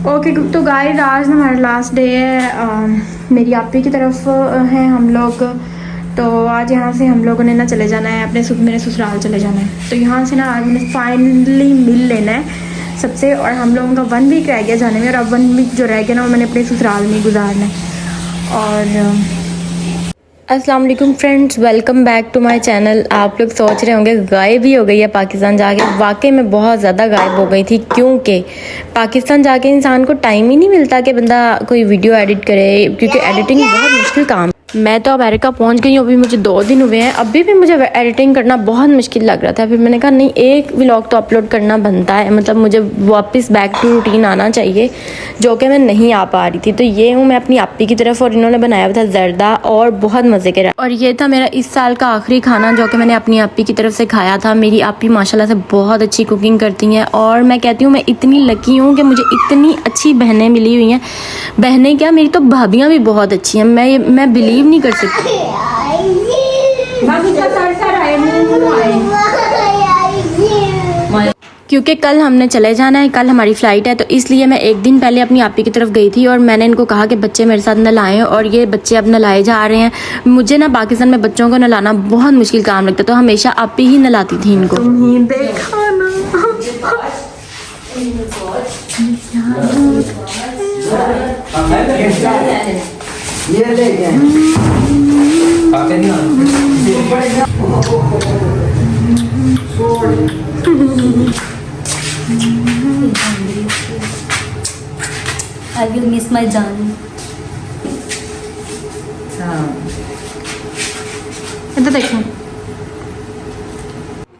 Okay तो guys आज ना हमारा लास्ट डे है। मेरी आपी की तरफ हैं हम लोग। तो आज यहाँ से हम लोगों ने ना चले जाना है अपने मेरे ससुराल चले जाना है। तो यहाँ से ना आज मैंने फाइनली मिल लेना है सबसे। और हम लोगों का 1 वीक रह गया जाने में, और अब 1 वीक जो रह गया ना वो मैंने अपने ससुराल में गुजारना है। और अस्सलाम वालेकुम friends, welcome back to my channel. आप लोग सोच रहे होंगे गायब ही हो गई है पाकिस्तान जाके। वाकई में बहुत ज़्यादा गायब हो गई थी, क्योंकि पाकिस्तान जाके इंसान को टाइम ही नहीं मिलता कि बंदा कोई वीडियो एडिट करे, क्योंकि एडिटिंग बहुत मुश्किल काम। मैं तो अमेरिका पहुंच गई हूँ, अभी मुझे 2 दिन हुए हैं, अभी भी मुझे एडिटिंग करना बहुत मुश्किल लग रहा था। फिर मैंने कहा नहीं, एक व्लॉग तो अपलोड करना बनता है, मतलब मुझे वापस बैक टू रूटीन आना चाहिए, जो कि मैं नहीं आ पा रही थी। तो ये हूँ मैं अपनी आपी की तरफ, और इन्होंने बनाया हुआ था जर्दा और बहुत मज़े के। और ये था मेरा इस साल का आखिरी खाना जो कि मैंने अपनी आपी की तरफ से खाया था। मेरी आपी माशाल्लाह से बहुत अच्छी कुकिंग करती हैं, और मैं कहती हूँ मैं इतनी लकी हूँ कि मुझे इतनी अच्छी बहनें मिली हुई हैं। बहनें क्या, मेरी तो भाभियाँ भी बहुत अच्छी हैं। मैं बिलीव नहीं कर सकती। क्योंकि कल हमने चले जाना है, कल हमारी फ़्लाइट है, तो इसलिए मैं एक दिन पहले अपनी आपी की तरफ गई थी और मैंने इनको कहा कि बच्चे मेरे साथ नहलाएं, और ये बच्चे अब नहलाए जा रहे हैं। मुझे ना पाकिस्तान में बच्चों को नहलाना बहुत मुश्किल काम लगता, तो हमेशा आपी ही नहलाती थी इनको। तुम देखा ना ये ले I will miss my John. इधर देखो,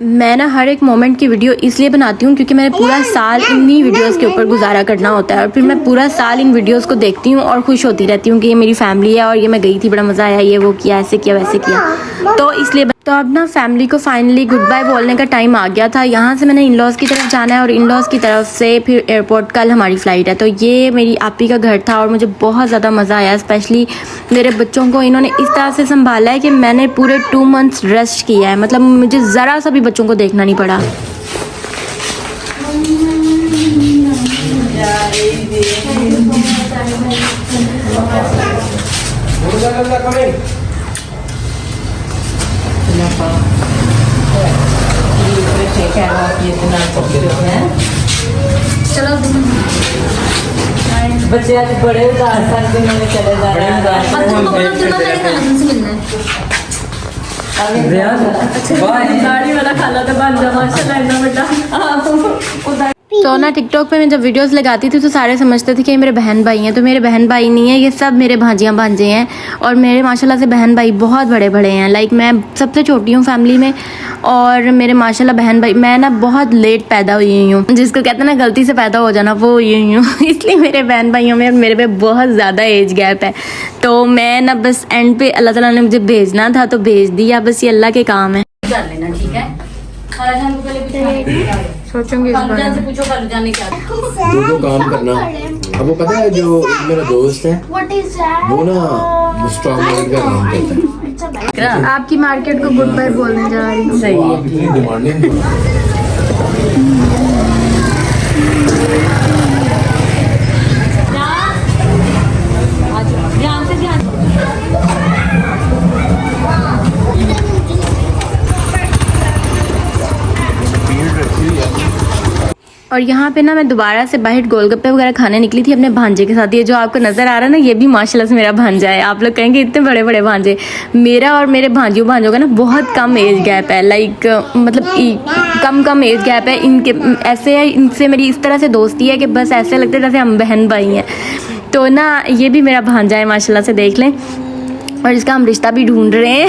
मैं ना हर एक मोमेंट की वीडियो इसलिए बनाती हूँ क्योंकि मैंने पूरा साल इन्हीं वीडियोस के ऊपर गुजारा करना होता है, और फिर मैं पूरा साल इन वीडियोस को देखती हूँ और खुश होती रहती हूँ कि ये मेरी फैमिली है और ये मैं गई थी, बड़ा मज़ा आया, ये वो किया, ऐसे किया वैसे किया। तो इसलिए तो अब ना फैमिली को फाइनली गुड बाय बोलने का टाइम आ गया था। यहाँ से मैंने इन-लॉज़ की तरफ जाना है, और इन-लॉज़ की तरफ से फिर एयरपोर्ट। कल हमारी फ़्लाइट है। तो ये मेरी आपी का घर था और मुझे बहुत ज़्यादा मज़ा आया। स्पेशली मेरे बच्चों को इन्होंने इस तरह से संभाला है कि मैंने पूरे 2 मंथ्स रेस्ट किया है, मतलब मुझे ज़रा सा भी बच्चों को देखना नहीं पड़ा। चलो बच्चे आज बड़े उदास थे, मैंने चले जा रहे हैं। गाड़ी वाला खाना तो बन जा माशाल्लाह, इतना बड़ा। तो ना टिकटॉक पे मैं जब वीडियोस लगाती थी तो सारे समझते थे कि ये मेरे बहन भाई हैं, तो मेरे बहन भाई नहीं है, ये सब मेरे भांजियाँ भांजे हैं। और मेरे माशाल्लाह से बहन भाई बहुत बड़े बड़े हैं। लाइक मैं सबसे छोटी हूँ फैमिली में, और मेरे माशाल्लाह बहन भाई, मैं ना बहुत लेट पैदा हुई हूँ, जिसको कहते हैं ना गलती से पैदा हो जाना, वो हुई हूँ। इसलिए मेरे बहन भाइयों में और मेरे पे बहुत ज़्यादा एज गैप है। तो मैं ना बस एंड पे अल्लाह ताला ने मुझे भेजना था तो भेज दिया, बस ये अल्लाह के काम है। कर लेना, ठीक है। सोचूंगी इस बारे में। पूछो कर जाने क्या दो काम करना। अब वो पता है जो मेरा दोस्त है वो ना स्टॉक मार्केट का काम करता है। आपकी मार्केट को गुड बाय बोलने जा रही हूँ। वो आप इतनी डिमांडिंग ध्यान से ध्यान। और यहाँ पे ना मैं दोबारा से बाहर गोलगप्पे वगैरह खाने निकली थी अपने भांजे के साथ। ये जो आपको नज़र आ रहा है ना, ये भी माशाल्लाह से मेरा भांजा है। आप लोग कहेंगे इतने बड़े बड़े भांजे। मेरा और मेरे भांजियों का ना बहुत कम एज गैप है। लाइक मतलब कम एज गैप है। इनके ऐसे है, इनसे मेरी इस तरह से दोस्ती है कि बस ऐसे लगता है जैसे हम बहन भाई हैं। तो ना ये भी मेरा भांजा है माशाल्लाह से, देख लें। और इसका हम रिश्ता भी ढूंढ रहे हैं।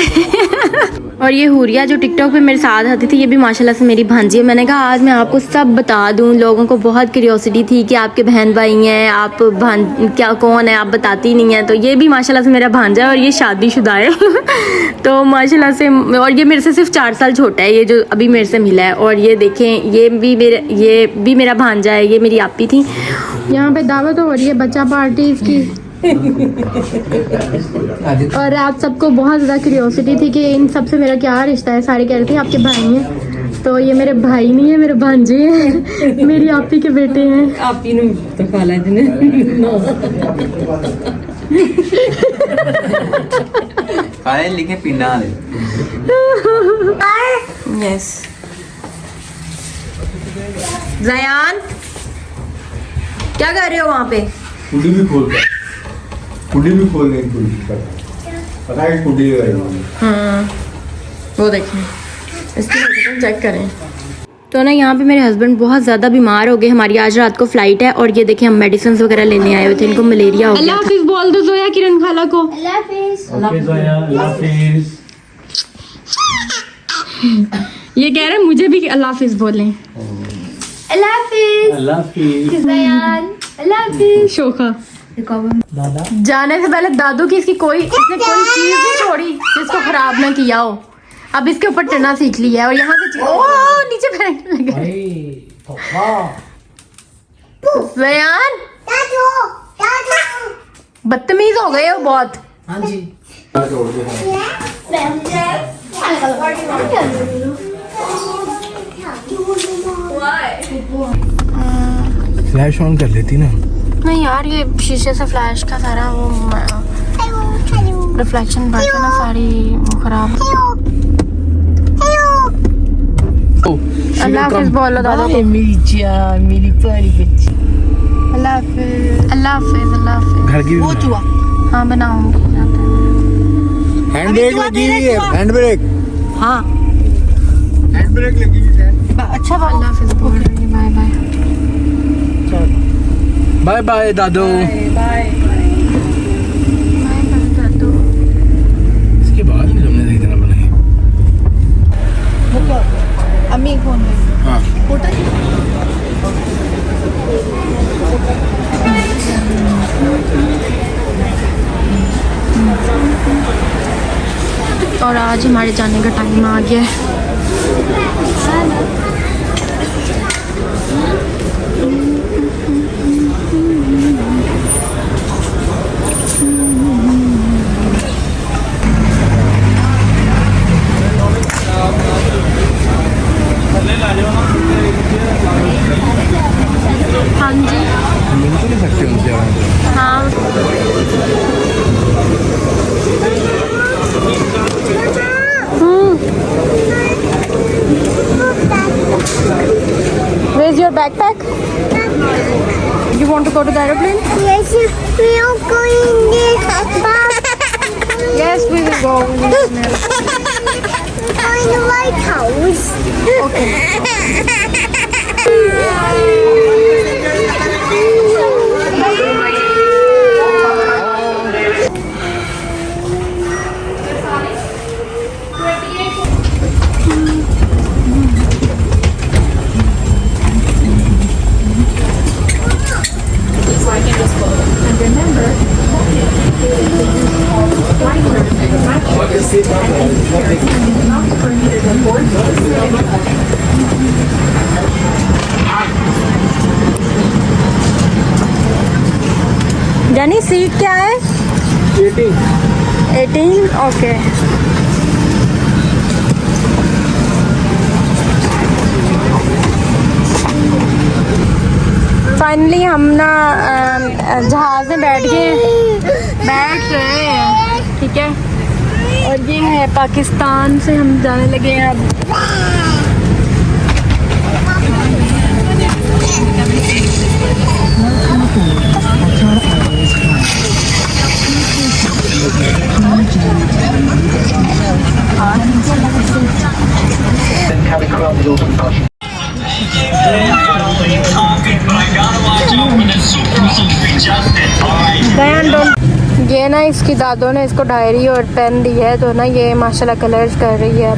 और ये हुरिया जो टिकटॉक पे मेरे साथ आती थी, ये भी माशाल्लाह से मेरी भांजी है। मैंने कहा आज मैं आपको सब बता दूं। लोगों को बहुत क्यूरियोसिटी थी कि आपके बहन भाई हैं, आप क्या कौन है, आप बताती नहीं हैं। तो ये भी माशाल्लाह से मेरा भांजा है, और ये शादीशुदा है। तो माशाल्लाह से, और ये मेरे से सिर्फ 4 साल छोटा है, ये जो अभी मेरे से मिला है। और ये देखें, ये भी मेरा भांजा है, ये मेरी आपी थी। यहाँ पे दावत हो रही है बच्चा पार्टी इसकी। और आप सबको बहुत ज़्यादा क्यूरियोसिटी थी कि इन सब से मेरा क्या रिश्ता है। सारे कह रहे थे आपके भाई हैं। तो ये मेरे भाई नहीं है, मेरे भांजे हैं, मेरी आपी के बेटे हैं। आप ही नु तो खा ले जिने खाए लिखे पीना ले यस जयान क्या कर रहे हो वहाँ पे? कुड़ी भी खोल गई पता है कुड़ी लगाई हाँ वो देखें, इसकी चेक करें। तो ना यहाँ पे मेरे हस्बैंड बहुत ज़्यादा बीमार हो गए। हमारी आज रात को फ्लाइट है और ये देखें हम मेडिसिन वगैरह लेने आए हुए थे, इनको मलेरिया हो गया। अल्लाह हाफिज़ बोल दो जोया किरण खाला को। ये कह रहे हैं मुझे भी अल्लाह हाफिज़ बोलें। शोखा जाने से पहले दादू की इसने कोई चीज नहीं छोड़ी जिसको खराब ना किया हो। अब इसके ऊपर चढ़ना सीख लिया है और यहाँ से नीचे फेंकने लगे। जयान बदतमीज हो गए हो बहुत। हाँ जी फ्लैश ऑन कर लेती ना। नहीं यार ये शीशे से फ्लैश का सारा वो रिफ्लेक्शन बढ़ के ना सारी वो खराब। अल्लाह हाफिज़ बोलो दादा को। मेरी जान मेरी प्यारी बच्ची अल्लाह हाफिज़ अल्लाह हाफिज़ अल्लाह हाफिज़। घर की भी हाँ बनाऊंगी। हैंड ब्रेक लगी हुई है, हैंड ब्रेक हाँ लगी हुई है। अच्छा अल्लाह हाफिज़ बोल रही है। बाय बाय बाय बाय दादू। बाय दादू। इसके बाद में हमने सही तरह बनाई। अम्मी फोन में हाँ और आज हमारे जाने का टाइम आ गया है। हाँ जी मिल तो नहीं सकते उनसे यार। हाँ Where's your backpack? You want to go to the aeroplane? Yes, we are going there. Yes, we will go. We will Going to White House. यानी सीट क्या है? 18 ओके। फाइनली हम ना जहाज में बैठ गए हैं, ठीक है। और ये है पाकिस्तान से हम जाने लगे हैं अब। ये ना इसकी दादों ने इसको डायरी और पेन दी है, तो ना ये माशाल्लाह कलर्स कर रही है अब।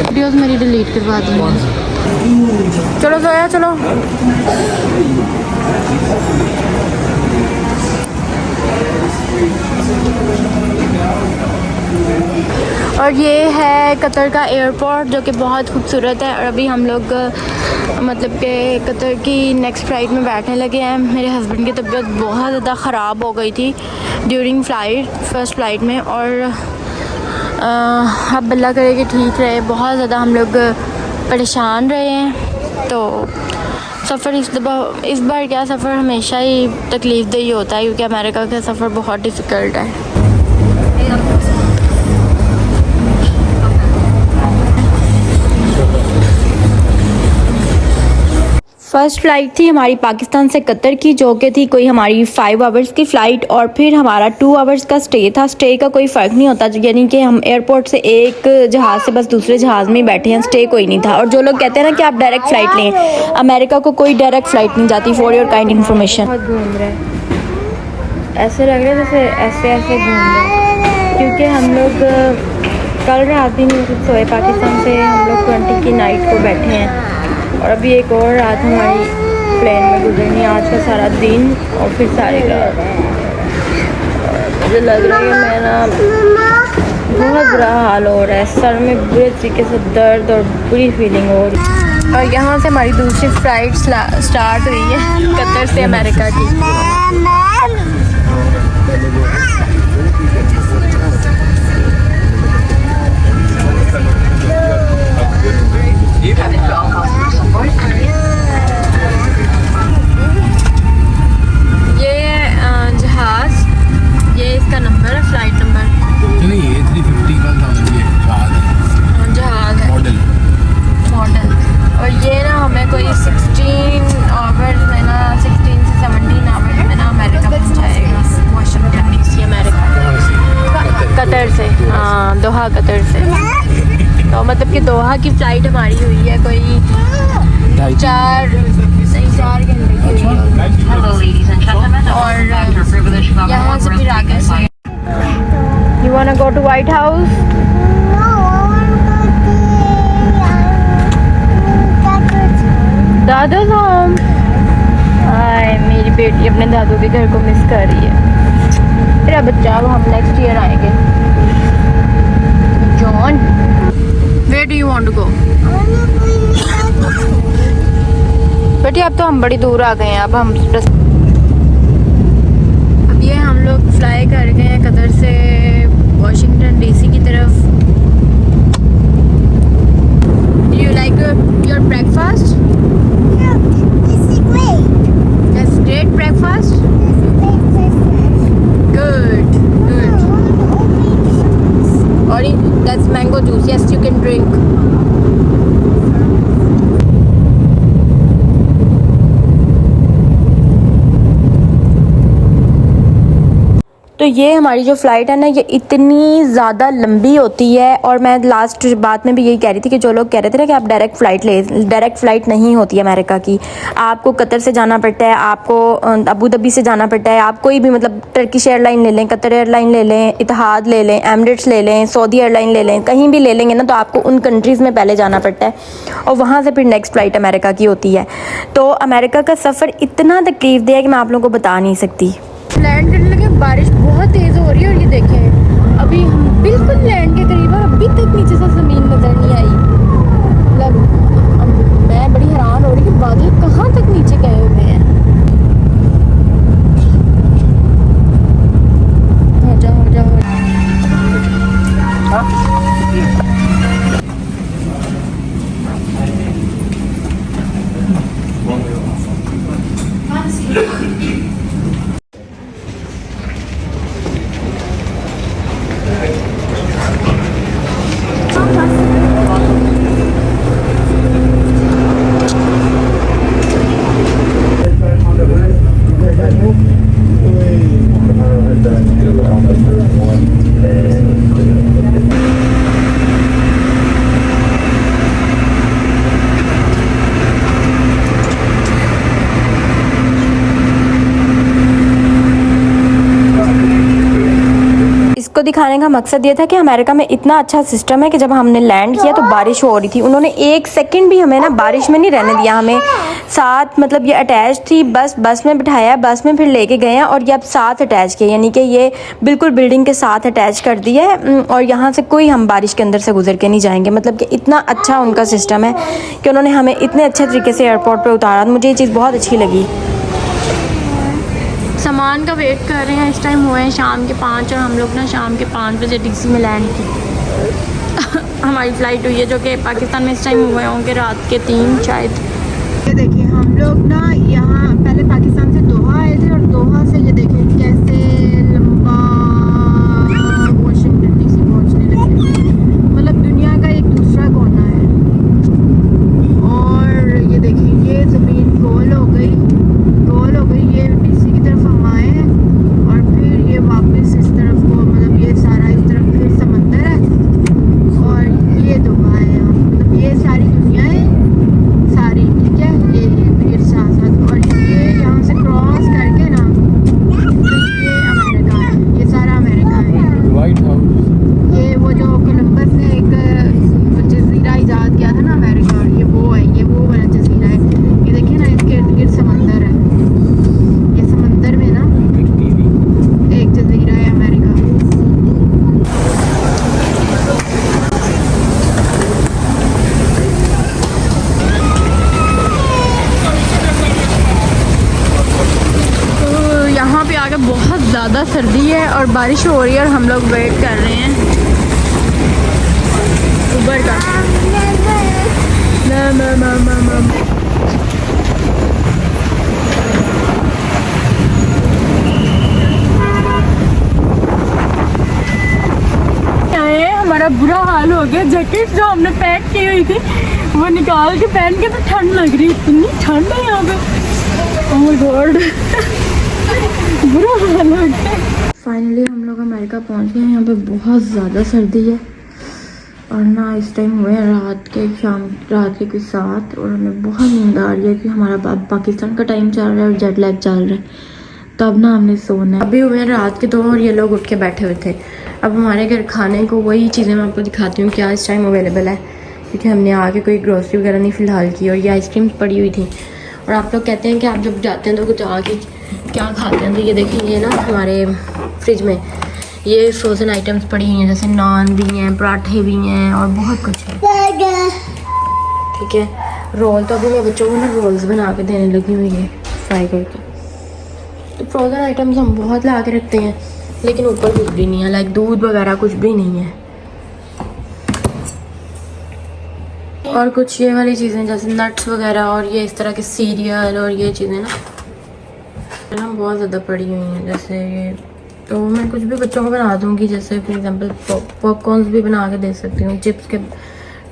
वीडियोस मेरी डिलीट करवा दी। चलो जोया चलो। और ये है कतर का एयरपोर्ट जो कि बहुत खूबसूरत है। और अभी हम लोग मतलब कि कतर की नेक्स्ट फ़्लाइट में बैठने लगे हैं। मेरे हस्बैंड की तबीयत बहुत ज़्यादा ख़राब हो गई थी ड्यूरिंग फ़र्स्ट फ़्लाइट में, और अब अल्लाह करे कि ठीक रहे। बहुत ज़्यादा हम लोग परेशान रहे हैं। तो सफ़र इस बार क्या सफ़र हमेशा ही तकलीफ़ देही होता है, क्योंकि अमेरिका का सफ़र बहुत डिफ़िकल्ट है। फ़र्स्ट फ़्लाइट थी हमारी पाकिस्तान से कतर की, जो कि थी कोई हमारी 5 आवर्स की फ़्लाइट, और फिर हमारा 2 आवर्स का स्टे था। स्टे का कोई फ़र्क नहीं होता, यानी कि हम एयरपोर्ट से एक जहाज़ से बस दूसरे जहाज़ में ही बैठे हैं, स्टे कोई नहीं था। और जो लोग कहते हैं ना कि आप डायरेक्ट फ़्लाइट लें, अमेरिका को कोई डायरेक्ट फ़्लाइट नहीं जाती। For your kind information. बहुत घूम रहे हैं, ऐसे लग रहा है जैसे ऐसे घूम रहे, क्योंकि हम लोग कल रात भी नहीं सोए। पाकिस्तान से हम लोग 20 की नाइट को बैठे हैं, और अभी एक और रात हमारी प्लेन में गुजरनी है। आज का सारा दिन और फिर सारी रात। मुझे लग रहा है कि मेरा बहुत बुरा हाल हो रहा है, सर में बुरे तरीके से दर्द और बुरी फीलिंग हो रही है। और यहाँ से हमारी दूसरी फ़्लाइट स्टार्ट हुई है कतर से अमेरिका की। ये इसका नंबर है, फ्लाइट नंबर नहीं, ये 350 का जहाज़ है, मॉडल। और ये ना हमें कोई 16 आवर्स में ना 16 से 17 आवर्स में ना अमेरिका पहुँचाएगा, वाशिंगटन डीसी अमेरिका। कतर से, हाँ, दोहा कतर से। तो मतलब कि दोहा की फ़्लाइट हमारी हुई है कोई 4 घंटे की हुई है। और यहाँ से फिर आगे से You wanna go to White House? दादू's home. हाय, मेरी बेटी अपने दादू के घर को मिस कर रही है। मेरा बच्चा, अब हम नेक्स्ट ईयर आएंगे। John, where do you want to go? बेटी अब तो हम बड़ी दूर आ गए हैं। अब ये हम लोग फ्लाई कर गए हैं कतर से वाशिंगटन डीसी की तरफ। Do you like your breakfast? Yeah, this is great. That's great breakfast. Good. Or that's mango juice. Yes, you can drink. तो ये हमारी जो फ़्लाइट है ना, ये इतनी ज़्यादा लंबी होती है। और मैं लास्ट बात में भी यही कह रही थी कि जो लोग कह रहे थे ना कि आप डायरेक्ट फ़्लाइट नहीं होती है अमेरिका की। आपको कतर से जाना पड़ता है, आपको अबू धाबी से जाना पड़ता है। आप कोई भी मतलब टर्किश एयरलाइन ले लें, कतर एयरलाइन ले लें, इतिहाद ले लें, एमिरेट्स ले लें, सऊदी एयरलाइन ले लें, कहीं भी ले लेंगे ना तो आपको उन कंट्रीज़ में पहले जाना पड़ता है, और वहाँ से फिर नेक्स्ट फ़्लाइट अमेरिका की होती है। तो अमेरिका का सफ़र इतना तकलीफ़देह है कि मैं आप लोगों को बता नहीं सकती। लैंड करने लगे, बारिश बहुत तेज़ हो रही है, और ये देखें अभी हम बिल्कुल लैंड के करीब और अभी तक नीचे से ज़मीन नज़र नहीं आई। मतलब मैं बड़ी हैरान हो रही कि बादल कहाँ तक नीचे गए हुए हैं। हो जाओ। दिखाने का मकसद ये था कि अमेरिका में इतना अच्छा सिस्टम है कि जब हमने लैंड किया तो बारिश हो रही थी, उन्होंने 1 सेकंड भी हमें ना बारिश में नहीं रहने दिया, हमें साथ मतलब ये अटैच थी, बस में बिठाया, बस में फिर लेके गए हैं और ये अब साथ अटैच किया, यानी कि ये बिल्कुल बिल्डिंग के साथ अटैच कर दिया है और यहाँ से कोई हम बारिश के अंदर से गुजर के नहीं जाएंगे। मतलब कि इतना अच्छा उनका सिस्टम है कि उन्होंने हमें इतने अच्छे तरीके से एयरपोर्ट पर उतारा। मुझे ये चीज़ बहुत अच्छी लगी। सामान का वेट कर रहे हैं, इस टाइम हुए हैं शाम के 5 और हम लोग ना शाम के 5 बजे डीसी में लैंड की हमारी फ़्लाइट हुई है, जो कि पाकिस्तान में इस टाइम हुए होंगे रात के 3 शायद। ये देखिए हम लोग ना यहाँ पहले पाकिस्तान से दोहा आए थे और दोहा से ये देखिए कैसे लंबा वाशिंगटन डीसी पहुँचने लगे। मतलब दुनिया का एक दूसरा कोना है। और ये देखिए ये ज़मीन गोल हो गई, ये डीसी की तरफ हम आए हैं और फिर ये वापस इस तरफ को, मतलब ये सारा इस तरफ फिर समंदर है और ये दोहा है यहाँ। मतलब ये सारी दुनिया है सारी, ठीक है, ये मेरे साथ साथ। और ये यहाँ से क्रॉस करके ना तो ये अमेरिका है, ये सारा अमेरिका है। व्हाइट हाउस, ये वो जो कोलंबस ने एक जजीरा ईजाद किया था ना अमेरिका, ये वो है, ये वो वाला जजीरा है। ये देखिए ना इसके इर्द गिर्द समंदर है, ये समंदर में ना एक जजीरा है अमेरिका। यहाँ पे आके बहुत ज़्यादा सर्दी है और बारिश हो रही है और हम लोग वेट कर रहे हैं उबर का। हमारा बुरा हाल हो गया, जैकेट जो हमने पैक की हुई थी वो निकाल के पहन के, तो ठंड लग रही, इतनी ठंड है यहाँ पे, ओह माय गॉड बुरा हाल हो गया। फाइनली हम लोग अमेरिका पहुँच गए हैं। यहाँ पे बहुत ज़्यादा सर्दी है और ना इस टाइम हुए हैं रात के कोई 7 और हमें बहुत नींद आ रही है कि हमारा पाकिस्तान का टाइम चल रहा है और जेट लैग चल रहा है, तो अब ना हमने सोना है। अभी हुए हैं रात के 2 और ये लोग उठ के बैठे हुए थे। अब हमारे घर खाने को वही चीज़ें मैं आपको दिखाती हूँ क्या इस टाइम अवेलेबल है, क्योंकि हमने आके कोई ग्रोसरी वगैरह नहीं फ़िलहाल की और ये आइसक्रीम पड़ी हुई थी। और आप लोग कहते हैं कि आप जब जाते हैं तो कुछ आके क्या खाते हैं, तो ये देखिए ये ना हमारे फ्रिज में ये फ्रोज़न आइटम्स पड़ी हुई हैं, जैसे नान भी हैं, पराठे भी हैं और बहुत कुछ है, ठीक है। रोल तो अभी मैं बच्चों को ना रोल्स बना के देने लगी हुई है फ्राई करके। तो फ्रोज़न आइटम्स हम बहुत ला के रखते हैं लेकिन ऊपर कुछ भी नहीं है, लाइक दूध वगैरह कुछ भी नहीं है। और कुछ ये वाली चीज़ें जैसे नट्स वगैरह और ये इस तरह के सीरियल और ये चीज़ें ना बहुत ज़्यादा पड़ी हुई हैं। जैसे ये तो मैं कुछ भी बच्चों को बना दूँगी, जैसे फॉर एग्जांपल पॉपकॉर्न्स भी बना के दे सकती हूँ, चिप्स के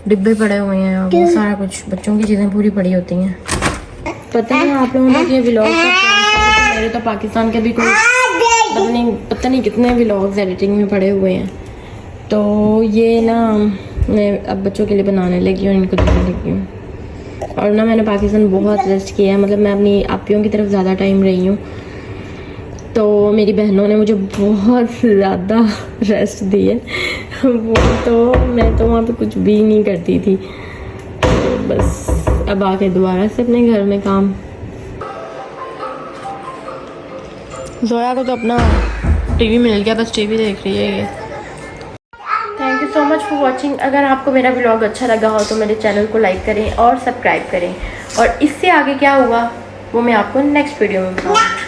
डिब्बे पड़े हुए हैं और बहुत सारा कुछ बच्चों की चीज़ें पूरी पड़ी होती हैं। पता है आप लोगों ने ये व्लॉग का मेरे तो पाकिस्तान के भी कोई पता नहीं कितने व्लॉग्स एडिटिंग में पड़े हुए हैं, तो ये ना मैं अब बच्चों के लिए बनाने लगी हूँ, इनको देने लगी हूँ। और ना मैंने पाकिस्तान बहुत रेस्ट किया है, मतलब मैं अपनी आपियों की तरफ ज़्यादा टाइम रही हूँ, तो मेरी बहनों ने मुझे बहुत ज़्यादा रेस्ट दी है वो तो मैं तो वहाँ पे कुछ भी नहीं करती थी, तो बस अब आके दोबारा से अपने घर में काम। जोया को तो अपना टीवी मिल गया, बस टीवी देख रही है ये। Thank you so much for watching. अगर आपको मेरा व्लॉग अच्छा लगा हो तो मेरे चैनल को लाइक करें और सब्सक्राइब करें, और इससे आगे क्या हुआ वो मैं आपको नेक्स्ट वीडियो में बताऊँगी।